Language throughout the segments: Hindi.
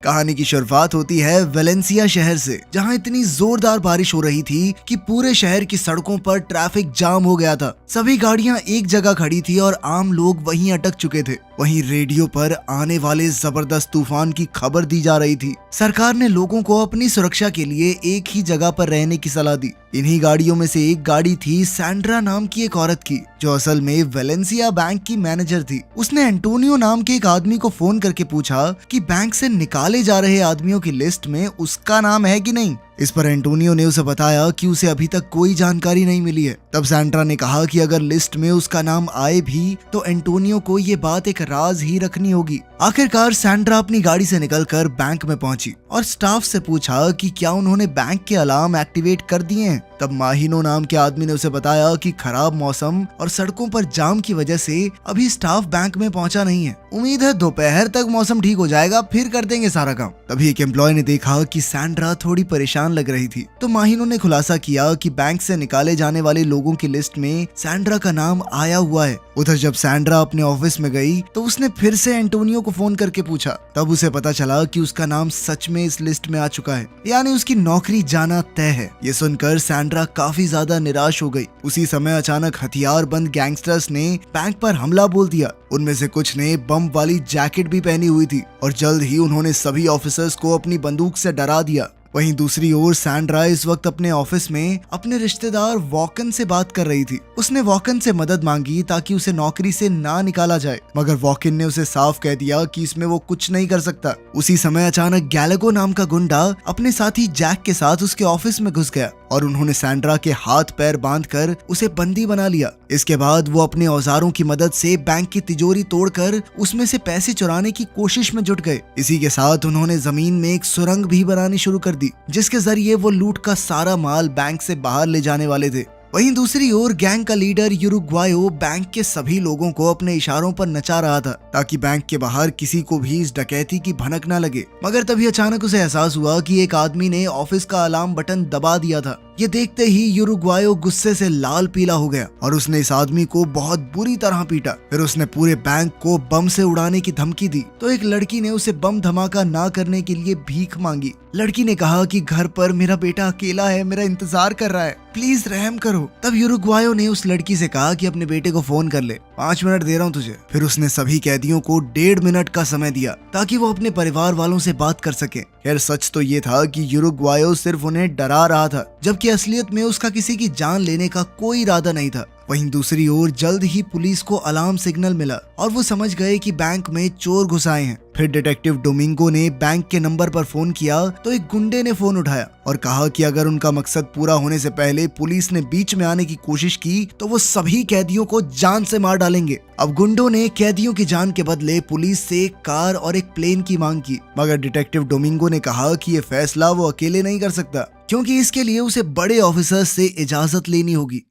कहानी की शुरुआत होती है वेलेंसिया शहर से, जहां इतनी जोरदार बारिश हो रही थी कि पूरे शहर की सड़कों पर ट्रैफिक जाम हो गया था। सभी गाड़ियां एक जगह खड़ी थी और आम लोग वहीं अटक चुके थे। वहीं रेडियो पर आने वाले जबरदस्त तूफान की खबर दी जा रही थी। सरकार ने लोगों को अपनी सुरक्षा के लिए एक ही जगह पर रहने की सलाह दी। इन्हीं गाड़ियों में से एक गाड़ी थी सैंड्रा नाम की एक औरत की, जो असल में वेलेंसिया बैंक की मैनेजर थी। उसने एंटोनियो नाम के एक आदमी को फोन करके पूछा कि बैंक से निकाले जा रहे आदमियों की लिस्ट में उसका नाम है कि नहीं। इस पर एंटोनियो ने उसे बताया कि उसे अभी तक कोई जानकारी नहीं मिली है। तब सैंड्रा ने कहा कि अगर लिस्ट में उसका नाम आए भी तो एंटोनियो को ये बात एक राज ही रखनी होगी। आखिरकार सैंड्रा अपनी गाड़ी से निकलकर बैंक में पहुंची और स्टाफ से पूछा कि क्या उन्होंने बैंक के अलार्म एक्टिवेट कर दिए हैं। तब माहिनो नाम के आदमी ने उसे बताया कि खराब मौसम और सड़कों पर जाम की वजह से अभी स्टाफ बैंक में पहुंचा नहीं है। उम्मीद है दोपहर तक मौसम ठीक हो जाएगा, फिर कर देंगे सारा काम। तभी एक एम्प्लॉय ने देखा कि सैंड्रा थोड़ी परेशान लग रही थी, तो माहिनो ने खुलासा किया कि बैंक से निकाले जाने वाले लोगों की लिस्ट में सैंड्रा का नाम आया हुआ है। उधर जब सैंड्रा अपने ऑफिस में गई तो उसने फिर से एंटोनियो को फोन करके पूछा। तब उसे पता चला कि उसका नाम सच में इस लिस्ट में आ चुका है, यानी उसकी नौकरी जाना तय है। ये सुनकर सैंड्रा काफी ज्यादा निराश हो गई। उसी समय अचानक हथियारबंद गैंगस्टर्स ने बैंक पर हमला बोल दिया। उनमें से कुछ ने बम वाली जैकेट भी पहनी हुई थी और जल्द ही उन्होंने सभी ऑफिसर्स को अपनी बंदूक से डरा दिया। वहीं दूसरी ओर सैंड्रा इस वक्त अपने ऑफिस में अपने रिश्तेदार वॉकन से बात कर रही थी। उसने वॉकन से मदद मांगी ताकि उसे नौकरी से ना निकाला जाए, मगर वॉकन ने उसे साफ कह दिया कि इसमें वो कुछ नहीं कर सकता। उसी समय अचानक गैलेगो नाम का गुंडा अपने साथी जैक के साथ उसके ऑफिस में घुस गया और उन्होंने सैंड्रा के हाथ पैर बांधकर उसे बंदी बना लिया। इसके बाद वो अपने औजारों की मदद से बैंक की तिजोरी तोड़कर उसमें से पैसे चुराने की कोशिश में जुट गए। इसी के साथ उन्होंने जमीन में एक सुरंग भी बनानी शुरू कर दी, जिसके जरिए वो लूट का सारा माल बैंक से बाहर ले जाने वाले थे। वहीं दूसरी ओर गैंग का लीडर यूरुग्वायो बैंक के सभी लोगों को अपने इशारों पर नचा रहा था ताकि बैंक के बाहर किसी को भी इस डकैती की भनक न लगे। मगर तभी अचानक उसे एहसास हुआ कि एक आदमी ने ऑफिस का अलार्म बटन दबा दिया था। ये देखते ही यूरुग्वायो गुस्से से लाल पीला हो गया और उसने इस आदमी को बहुत बुरी तरह पीटा। फिर उसने पूरे बैंक को बम से उड़ाने की धमकी दी तो एक लड़की ने उसे बम धमाका ना करने के लिए भीख मांगी। लड़की ने कहा कि घर पर मेरा बेटा अकेला है, मेरा इंतजार कर रहा है, प्लीज रहम करो। तब यूरुग्वायो ने उस लड़की से कहा कि अपने बेटे को फोन कर ले, 5 मिनट दे रहा हूँ तुझे। फिर उसने सभी कैदियों को 1.5 मिनट का समय दिया ताकि वो अपने परिवार वालों से बात कर सके। खैर सच तो ये था कि यूरुग्वायो सिर्फ उन्हें डरा रहा था, जबकि असलियत में उसका किसी की जान लेने का कोई इरादा नहीं था। वहीं दूसरी ओर जल्द ही पुलिस को अलार्म सिग्नल मिला और वो समझ गए कि बैंक में चोर घुस आए हैं। फिर डिटेक्टिव डोमिंगो ने बैंक के नंबर पर फोन किया तो एक गुंडे ने फोन उठाया और कहा कि अगर उनका मकसद पूरा होने से पहले पुलिस ने बीच में आने की कोशिश की तो वो सभी कैदियों को जान से मार डालेंगे। अब गुंडों ने कैदियों की जान के बदले पुलिस से एक कार और एक प्लेन की मांग की, मगर डिटेक्टिव डोमिंगो ने कहा कि ये फैसला वो अकेले नहीं कर सकता, क्योंकि इसके लिए उसे बड़े ऑफिसर्स से इजाजत लेनी होगी।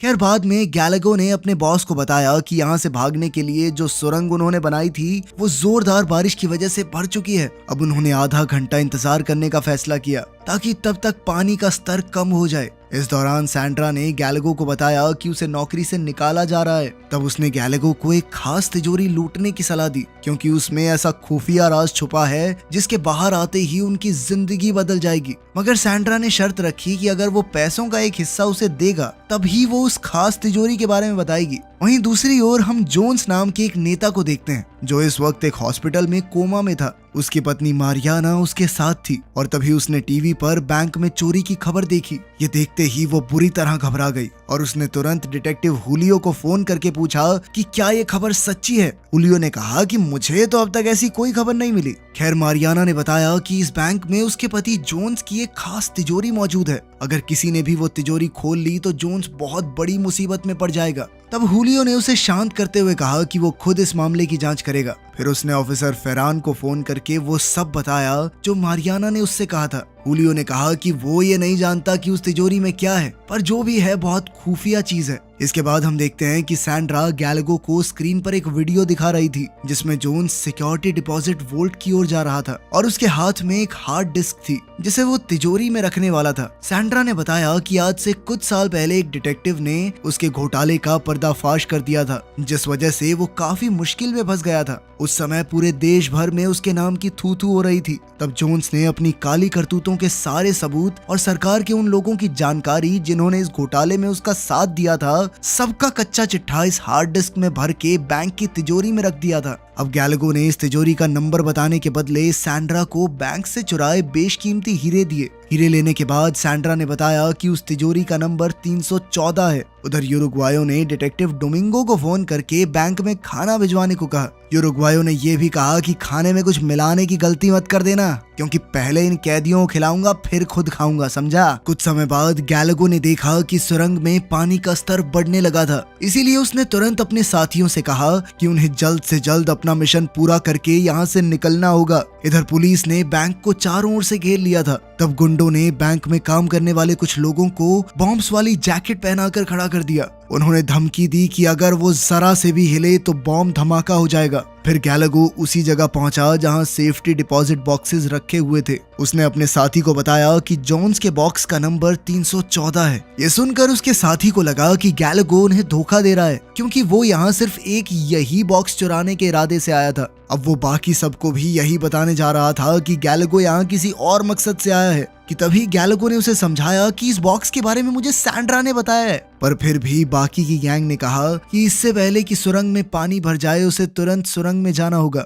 खैर बाद में गैलेगो ने अपने बॉस को बताया कि यहाँ से भागने के लिए जो सुरंग उन्होंने बनाई थी वो जोरदार बारिश की वजह से भर चुकी है। अब उन्होंने आधा घंटा इंतजार करने का फैसला किया ताकि तब तक पानी का स्तर कम हो जाए। इस दौरान सैंड्रा ने गैलेगो को बताया कि उसे नौकरी से निकाला जा रहा है। तब उसने गैलेगो को एक खास तिजोरी लूटने की सलाह दी, क्योंकि उसमें ऐसा खुफिया राज छुपा है जिसके बाहर आते ही उनकी जिंदगी बदल जाएगी। मगर सैंड्रा ने शर्त रखी कि अगर वो पैसों का एक हिस्सा उसे देगा तभी वो उस खास तिजोरी के बारे में बताएगी। वहीं दूसरी ओर हम जोन्स नाम के एक नेता को देखते हैं जो इस वक्त एक हॉस्पिटल में कोमा में था। उसकी पत्नी मारियाना उसके साथ थी और तभी उसने टीवी पर बैंक में चोरी की खबर देखी। ये देखते ही वो बुरी तरह घबरा गई और उसने तुरंत डिटेक्टिव हुलियो को फोन करके पूछा कि क्या ये खबर सच्ची है। हुलियो ने कहा कि मुझे तो अब तक ऐसी कोई खबर नहीं मिली। खैर मारियाना ने बताया कि इस बैंक में उसके पति जोन्स की एक खास तिजोरी मौजूद है, अगर किसी ने भी वो तिजोरी खोल ली तो जोन्स बहुत बड़ी मुसीबत में पड़ जाएगा। तब हुलियो ने उसे शांत करते हुए कहा कि वो खुद इस मामले की जांच करेगा। फिर उसने ऑफिसर फेरान को फोन करके वो सब बताया जो मारियाना ने उससे कहा था। हुलियो ने कहा कि वो ये नहीं जानता कि उस तिजोरी में क्या है, पर जो भी है बहुत खुफिया चीज है। इसके बाद हम देखते हैं कि सैंड्रा गैलगो को स्क्रीन पर एक वीडियो दिखा रही थी जिसमें जोन्स सिक्योरिटी डिपॉजिट वोल्ट की ओर जा रहा था और उसके हाथ में एक हार्ड डिस्क थी जिसे वो तिजोरी में रखने वाला था। सैंड्रा ने बताया कि आज से कुछ साल पहले एक डिटेक्टिव ने उसके घोटाले का पर्दाफाश कर दिया था जिस वजह से वो काफी मुश्किल में फंस गया था। उस समय पूरे देश भर में उसके नाम की थू थू हो रही थी। तब जोन्स ने अपनी काली करतूतों के सारे सबूत और सरकार के उन लोगों की जानकारी जिन्होंने इस घोटाले में उसका साथ दिया था, सबका कच्चा चिट्ठा इस हार्ड डिस्क में भर के बैंक की तिजोरी में रख दिया था। अब गैलगो ने इस तिजोरी का नंबर बताने के बदले सैंड्रा को बैंक से चुराए बेशकीमती हीरे दिए। हीरे लेने के बाद सैंड्रा ने बताया कि उस तिजोरी का नंबर 314 है। उधर यूरुग्वायो ने डिटेक्टिव डोमिंगो को फोन करके बैंक में खाना भिजवाने को कहा। यूरुग्वायो ने यह भी कहा कि खाने में कुछ मिलाने की गलती मत कर देना, क्योंकि पहले इन कैदियों को खिलाऊंगा फिर खुद खाऊंगा, समझा। कुछ समय बाद गैलगो ने देखा कि सुरंग में पानी का स्तर बढ़ने लगा था, इसीलिए उसने तुरंत अपने साथियों से कहा कि उन्हें जल्द से जल्द अपना मिशन पूरा करके यहाँ से निकलना होगा। इधर पुलिस ने बैंक को चारों ओर से घेर लिया था। तब गुंडों ने बैंक में काम करने वाले कुछ लोगों को बॉम्ब्स वाली जैकेट पहनाकर खड़ा कर दिया। उन्होंने धमकी दी कि अगर वो जरा से भी हिले तो बॉम्ब धमाका हो जाएगा। फिर गैलगो उसी जगह पहुंचा जहां सेफ्टी डिपॉजिट बॉक्सेस रखे हुए थे। उसने अपने साथी को बताया कि जोन्स के बॉक्स का नंबर 314 है। ये सुनकर उसके साथी को लगा कि गैलगो उन्हें धोखा दे रहा है, क्योंकि वो यहाँ सिर्फ एक यही बॉक्स चुराने के इरादे से आया था। अब वो बाकी सबको भी यही बताने जा रहा था कि गैलगो यहाँ किसी और मकसद से आया है। कि तभी गैलगो ने उसे समझाया कि इस बॉक्स के बारे में मुझे सैंड्रा ने बताया है। पर फिर भी बाकी की गैंग ने कहा कि इससे पहले कि सुरंग में पानी भर जाए उसे तुरंत सुरंग में जाना होगा।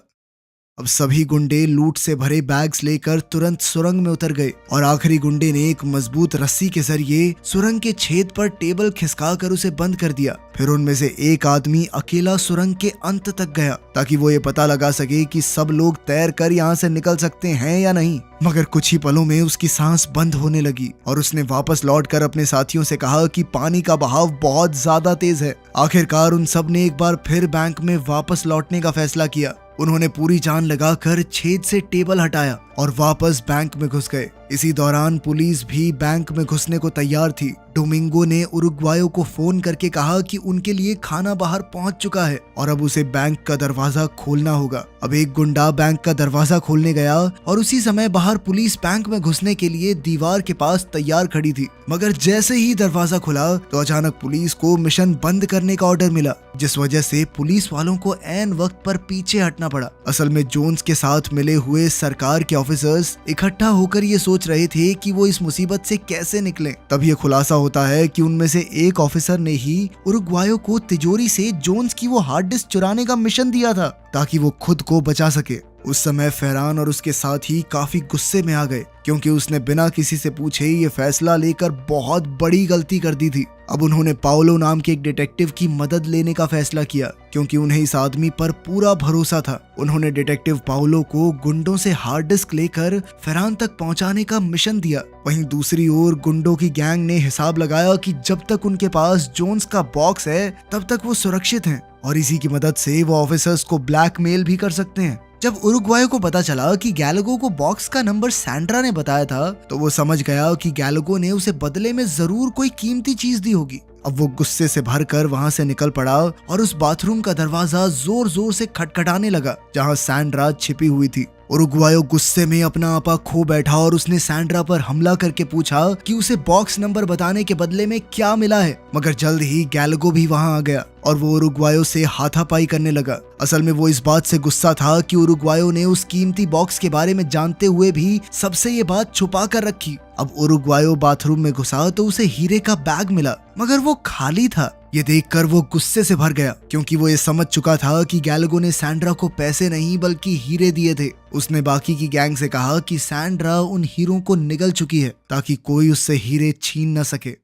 अब सभी गुंडे लूट से भरे बैग्स लेकर तुरंत सुरंग में उतर गए और आखिरी गुंडे ने एक मजबूत रस्सी के जरिए सुरंग के छेद पर टेबल खिसका कर उसे बंद कर दिया। फिर उनमें से एक आदमी अकेला सुरंग के अंत तक गया ताकि वो ये पता लगा सके कि सब लोग तैर कर यहाँ से निकल सकते हैं या नहीं। मगर कुछ ही पलों में उसकी सांस बंद होने लगी और उसने वापस लौटकर अपने साथियों से कहा कि पानी का बहाव बहुत ज्यादा तेज है। आखिरकार उन सब ने एक बार फिर बैंक में वापस लौटने का फैसला किया। उन्होंने पूरी जान लगाकर छेद से टेबल हटाया और वापस बैंक में घुस गए। इसी दौरान पुलिस भी बैंक में घुसने को तैयार थी। डोमिंगो ने उरुग्वायो को फोन करके कहा कि उनके लिए खाना बाहर पहुंच चुका है और अब उसे बैंक का दरवाजा खोलना होगा। अब एक गुंडा बैंक का दरवाजा खोलने गया और उसी समय बाहर पुलिस बैंक में घुसने के लिए दीवार के पास तैयार खड़ी थी। मगर जैसे ही दरवाजा खुला तो अचानक पुलिस को मिशन बंद करने का ऑर्डर मिला, जिस वजह से पुलिस वालों को ऐन वक्त पर पीछे हटना पड़ा। असल में जोन्स के साथ मिले हुए सरकार के ऑफिसर्स इकट्ठा होकर ये सोच रहे थे कि वो इस मुसीबत से कैसे निकलें। तब ये खुलासा होता है कि उनमें से एक ऑफिसर ने ही उरुग्वायो को तिजोरी से जोन्स की वो हार्ड डिस्क चुराने का मिशन दिया था ताकि वो खुद को बचा सके। उस समय फेरान और उसके साथी काफी गुस्से में आ गए, क्योंकि उसने बिना किसी से पूछे ये फैसला लेकर बहुत बड़ी गलती कर दी थी। अब उन्होंने पाओलो नाम के एक डिटेक्टिव की मदद लेने का फैसला किया, क्योंकि उन्हें इस आदमी पर पूरा भरोसा था। उन्होंने डिटेक्टिव पाओलो को गुंडों से हार्ड डिस्क लेकर फेरान तक पहुंचाने का मिशन दिया। वहीं दूसरी ओर गुंडों की गैंग ने हिसाब लगाया कि जब तक उनके पास जोन्स का बॉक्स है तब तक वो सुरक्षित हैं और इसी की मदद से वो ऑफिसर्स को ब्लैकमेल भी कर सकते हैं। जब उरुग्वायो को पता चला कि गैलगो को बॉक्स का नंबर सैंड्रा ने बताया था तो वो समझ गया कि गैलगो ने उसे बदले में जरूर कोई कीमती चीज दी होगी। अब वो गुस्से से भरकर वहां से निकल पड़ा और उस बाथरूम का दरवाजा जोर जोर से खटखटाने लगा जहां सैंड्रा छिपी हुई थी। उरुग्वायो गुस्से में अपना आपा खो बैठा और उसने सैंड्रा पर हमला करके पूछा कि उसे बॉक्स नंबर बताने के बदले में क्या मिला है। मगर जल्द ही गैलगो भी वहां आ गया और वो उरुग्वायो से हाथापाई करने लगा। असल में वो इस बात से गुस्सा था कि उरुग्वायो ने उस कीमती बॉक्स के बारे में जानते हुए भी सबसे ये बात छुपा कर रखी। अब उरुग्वायो बाथरूम में घुसा तो उसे हीरे का बैग मिला, मगर वो खाली था। ये देखकर वो गुस्से से भर गया, क्योंकि वो ये समझ चुका था कि गैलगो ने सैंड्रा को पैसे नहीं बल्कि हीरे दिए थे। उसने बाकी की गैंग से कहा कि सैंड्रा उन हीरों को निगल चुकी है ताकि कोई उससे हीरे छीन न सके।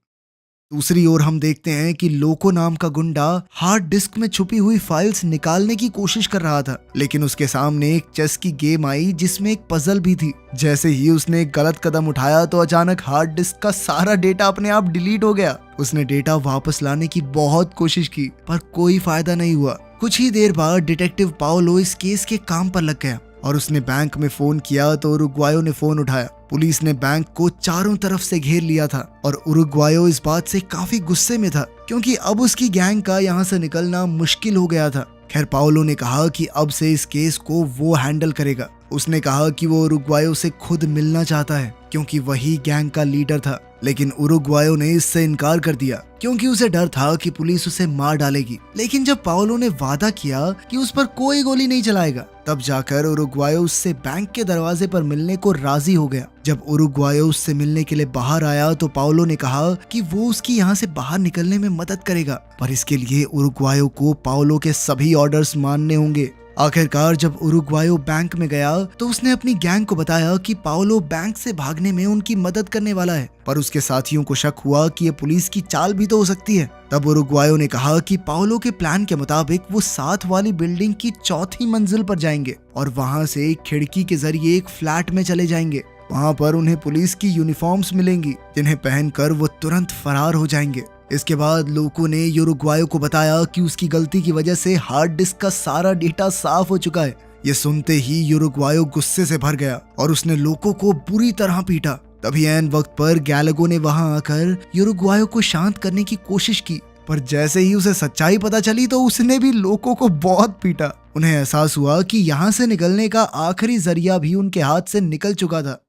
दूसरी ओर हम देखते हैं कि लोको नाम का गुंडा हार्ड डिस्क में छुपी हुई फाइल्स निकालने की कोशिश कर रहा था, लेकिन उसके सामने एक चेस की गेम आई जिसमें एक पजल भी थी। जैसे ही उसने एक गलत कदम उठाया तो अचानक हार्ड डिस्क का सारा डेटा अपने आप डिलीट हो गया। उसने डेटा वापस लाने की बहुत कोशिश की पर कोई फायदा नहीं हुआ। कुछ ही देर बाद डिटेक्टिव पाओलो इस केस के काम पर लग गया। और उसने बैंक में फोन किया तो उरुग्वायो ने फोन उठाया। पुलिस ने बैंक को चारों तरफ से घेर लिया था और उरुग्वायो इस बात से काफी गुस्से में था क्योंकि अब उसकी गैंग का यहाँ से निकलना मुश्किल हो गया था। खैर पाओलो ने कहा कि अब से इस केस को वो हैंडल करेगा। उसने कहा कि वो उरुग्वायो से खुद मिलना चाहता है क्योंकि वही गैंग का लीडर था, लेकिन उरुग्वायो ने इससे इनकार कर दिया क्योंकि उसे डर था कि पुलिस उसे मार डालेगी। लेकिन जब पाओलो ने वादा किया कि उस पर कोई गोली नहीं चलाएगा, तब जाकर उरुग्वायो उससे बैंक के दरवाजे पर मिलने को राजी हो गया। जब उरुग्वायो उससे मिलने के लिए बाहर आया तो पाओलो ने कहा कि वो उसकी यहाँ से बाहर निकलने में मदद करेगा, पर इसके लिए उरुग्वायो को पाओलो के सभी ऑर्डर्स मानने होंगे। आखिरकार जब उरुग्वायो बैंक में गया तो उसने अपनी गैंग को बताया कि पाओलो बैंक से भागने में उनकी मदद करने वाला है, पर उसके साथियों को शक हुआ कि ये पुलिस की चाल भी तो हो सकती है। तब उरुग्वायो ने कहा कि पाओलो के प्लान के मुताबिक वो साथ वाली बिल्डिंग की चौथी मंजिल पर जाएंगे और वहां से एक खिड़की के जरिए एक फ्लैट में चले जाएंगे। वहां पर उन्हें पुलिस की यूनिफॉर्म्स मिलेंगी जिन्हें पहनकर वो तुरंत फरार हो जाएंगे। इसके बाद लोगों ने उरुग्वायो को बताया कि उसकी गलती की वजह से हार्ड डिस्क का सारा डेटा साफ हो चुका है। ये सुनते ही उरुग्वायो गुस्से से भर गया और उसने लोगों को बुरी तरह पीटा। तभी ऐन वक्त पर गैलागो ने वहां आकर उरुग्वायो को शांत करने की कोशिश की, पर जैसे ही उसे सच्चाई पता चली तो उसने भी लोगों को बहुत पीटा। उन्हें एहसास हुआ कि यहाँ से निकलने का आखिरी जरिया भी उनके हाथ से निकल चुका था।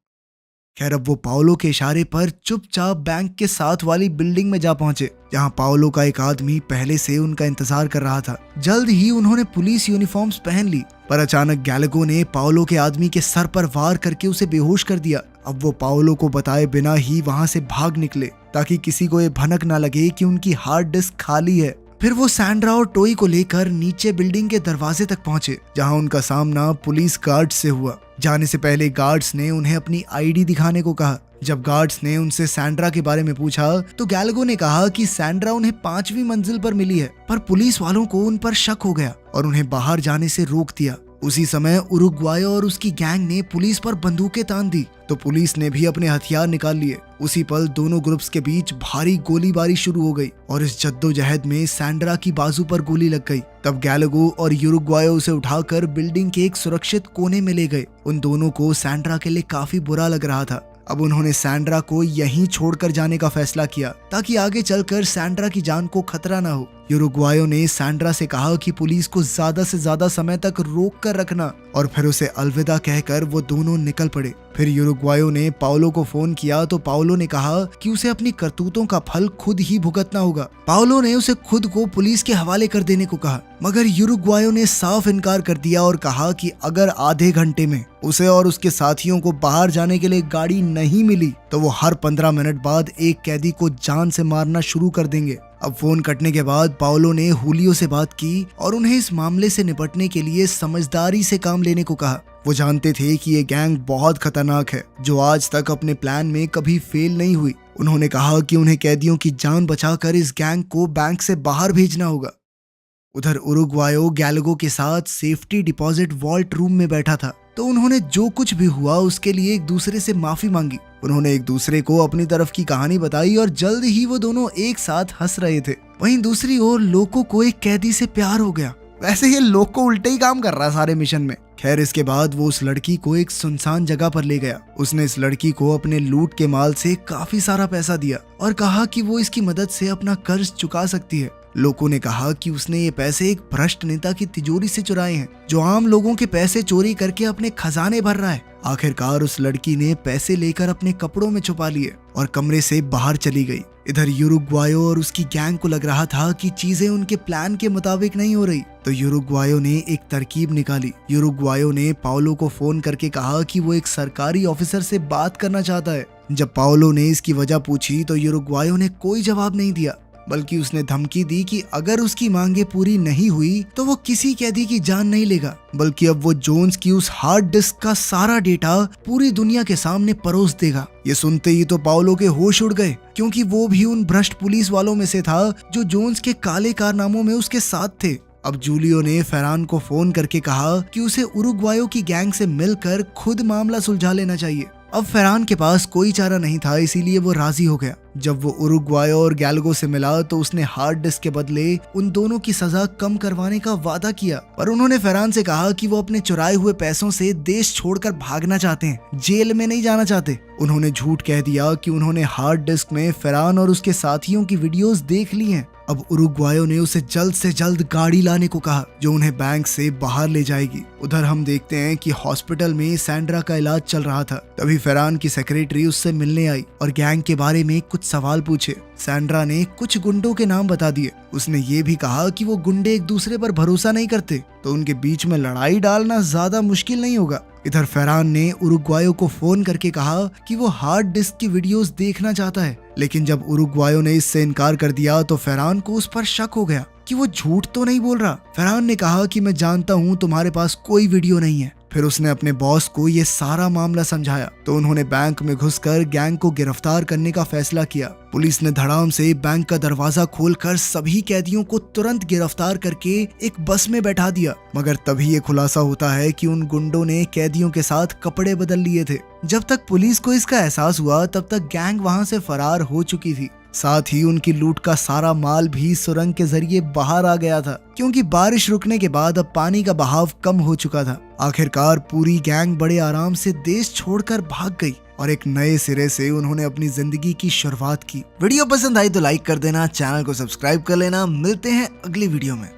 खैर अब वो पाओलो के इशारे पर चुपचाप बैंक के साथ वाली बिल्डिंग में जा पहुंचे, जहां पाओलो का एक आदमी पहले से उनका इंतजार कर रहा था। जल्द ही उन्होंने पुलिस यूनिफॉर्म्स पहन ली, पर अचानक गैलागो ने पाओलो के आदमी के सर पर वार करके उसे बेहोश कर दिया। अब वो पाओलो को बताए बिना ही वहां से भाग निकले ताकि किसी को ये भनक ना लगे कि उनकी हार्ड डिस्क खाली है। फिर वो सैंड्रा और टोई को लेकर नीचे बिल्डिंग के दरवाजे तक पहुंचे, जहां उनका सामना पुलिस गार्ड से हुआ। जाने से पहले गार्ड्स ने उन्हें अपनी आईडी दिखाने को कहा। जब गार्ड्स ने उनसे सैंड्रा के बारे में पूछा तो गैलागो ने कहा कि सैंड्रा उन्हें 5वीं मंजिल पर मिली है, पर पुलिस वालों को उन पर शक हो गया और उन्हें बाहर जाने से रोक दिया। उसी समय उरुग्वायो और उसकी गैंग ने पुलिस पर बंदूकें तान दी तो पुलिस ने भी अपने हथियार निकाल लिए। उसी पल दोनों ग्रुप्स के बीच भारी गोलीबारी शुरू हो गई और इस जद्दोजहद में सैंड्रा की बाजू पर गोली लग गई। तब गैलागो और उरुग्वायो उसे उठाकर बिल्डिंग के एक सुरक्षित कोने में ले गए। उन दोनों को सैंड्रा के लिए काफी बुरा लग रहा था। अब उन्होंने सैंड्रा को यहीं छोड़कर जाने का फैसला किया ताकि आगे चलकर सैंड्रा की जान को खतरा ना हो। उरुग्वायो ने सैंड्रा से कहा कि पुलिस को ज्यादा से ज्यादा समय तक रोक कर रखना और फिर उसे अलविदा कहकर वो दोनों निकल पड़े। फिर उरुग्वायो ने पाओलो को फोन किया तो पाओलो ने कहा कि उसे अपनी करतूतों का फल खुद ही भुगतना होगा। पाओलो ने उसे खुद को पुलिस के हवाले कर देने को कहा, मगर उरुग्वायो ने साफ इनकार कर दिया और कहा कि अगर आधे घंटे में उसे और उसके साथियों को बाहर जाने के लिए गाड़ी नहीं मिली तो वो हर 15 मिनट बाद एक कैदी को जान से मारना शुरू कर देंगे। अब फोन कटने के बाद पाओलो ने हुलियो से बात की और उन्हें इस मामले से निपटने के लिए समझदारी से काम लेने को कहा। वो जानते थे कि ये गैंग बहुत खतरनाक है जो आज तक अपने प्लान में कभी फेल नहीं हुई। उन्होंने कहा कि उन्हें कैदियों की जान बचाकर इस गैंग को बैंक से बाहर भेजना होगा। उधर उरुग्वायो गैलागो के साथ सेफ्टी डिपॉजिट वॉल्ट रूम में बैठा था तो उन्होंने जो कुछ भी हुआ उसके लिए एक दूसरे से माफी मांगी। उन्होंने एक दूसरे को अपनी तरफ की कहानी बताई और जल्द ही वो दोनों एक साथ हंस रहे थे। वहीं दूसरी ओर लोको को एक कैदी से प्यार हो गया। वैसे ये लोको उल्टे ही काम कर रहा है सारे मिशन में। खैर इसके बाद वो उस लड़की को एक सुनसान जगह पर ले गया। उसने इस लड़की को अपने लूट के माल से काफी सारा पैसा दिया और कहा कि वो इसकी मदद से अपना कर्ज चुका सकती है। लोगों ने कहा कि उसने ये पैसे एक भ्रष्ट नेता की तिजोरी से चुराए हैं जो आम लोगों के पैसे चोरी करके अपने खजाने भर रहा है। आखिरकार उस लड़की ने पैसे लेकर अपने कपड़ों में छुपा लिए और कमरे से बाहर चली गई। इधर उरुग्वायो और उसकी गैंग को लग रहा था कि चीजें उनके प्लान के मुताबिक नहीं हो रही तो उरुग्वायो ने एक तरकीब निकाली। उरुग्वायो ने पाओलो को फोन करके कहा कि वो एक सरकारी ऑफिसर से बात करना चाहता है। जब पाओलो ने इसकी वजह पूछी तो उरुग्वायो ने कोई जवाब नहीं दिया, बल्कि उसने धमकी दी कि अगर उसकी मांगे पूरी नहीं हुई तो वो किसी कैदी की जान नहीं लेगा, बल्कि अब वो जोन्स की उस हार्ड डिस्क का सारा डेटा पूरी दुनिया के सामने परोस देगा। ये सुनते ही तो पाओलो के होश उड़ गए क्योंकि वो भी उन भ्रष्ट पुलिस वालों में से था जो जोन्स के काले कारनामों में उसके साथ थे। अब जूलियो ने फेरान को फोन करके कहा कि उसे उरुग्वायो की गैंग से मिलकर खुद मामला सुलझा लेना चाहिए। अब फरहान के पास कोई चारा नहीं था, इसीलिए वो राजी हो गया। जब वो उरुग्वायो और गैलगो से मिला तो उसने हार्ड डिस्क के बदले उन दोनों की सजा कम करवाने का वादा किया, पर उन्होंने फरहान से कहा कि वो अपने चुराए हुए पैसों से देश छोड़कर भागना चाहते हैं, जेल में नहीं जाना चाहते। उन्होंने झूठ कह दिया कि उन्होंने हार्ड डिस्क में फरहान और उसके साथियों की वीडियोस देख ली हैं। अब उरुग्वायो ने उसे जल्द से जल्द गाड़ी लाने को कहा जो उन्हें बैंक से बाहर ले जाएगी। उधर हम देखते हैं कि हॉस्पिटल में सैंड्रा का इलाज चल रहा था। तभी फरहान की सेक्रेटरी उससे मिलने आई और गैंग के बारे में कुछ सवाल पूछे। सैंड्रा ने कुछ गुंडों के नाम बता दिए। उसने ये भी कहा कि वो गुंडे एक दूसरे पर भरोसा नहीं करते, तो उनके बीच में लड़ाई डालना ज्यादा मुश्किल नहीं होगा। इधर फरहान ने उरुग्वायो को फोन करके कहा कि वो हार्ड डिस्क की वीडियोस देखना चाहता है, लेकिन जब उरुग्वायो ने इससे इनकार कर दिया तो फरहान को उस पर शक हो गया कि वो झूठ तो नहीं बोल रहा। फरहान ने कहा कि मैं जानता हूँ तुम्हारे पास कोई वीडियो नहीं है। फिर उसने अपने बॉस को ये सारा मामला समझाया तो उन्होंने बैंक में घुसकर गैंग को गिरफ्तार करने का फैसला किया। पुलिस ने धड़ाम से बैंक का दरवाजा खोलकर सभी कैदियों को तुरंत गिरफ्तार करके एक बस में बैठा दिया, मगर तभी ये खुलासा होता है कि उन गुंडों ने कैदियों के साथ कपड़े बदल लिए थे। जब तक पुलिस को इसका एहसास हुआ तब तक गैंग वहां से फरार हो चुकी थी। साथ ही उनकी लूट का सारा माल भी सुरंग के जरिए बाहर आ गया था, क्योंकि बारिश रुकने के बाद अब पानी का बहाव कम हो चुका था। आखिरकार पूरी गैंग बड़े आराम से देश छोड़कर भाग गई और एक नए सिरे से उन्होंने अपनी जिंदगी की शुरुआत की। वीडियो पसंद आई तो लाइक कर देना, चैनल को सब्सक्राइब कर लेना। मिलते हैं अगली वीडियो में।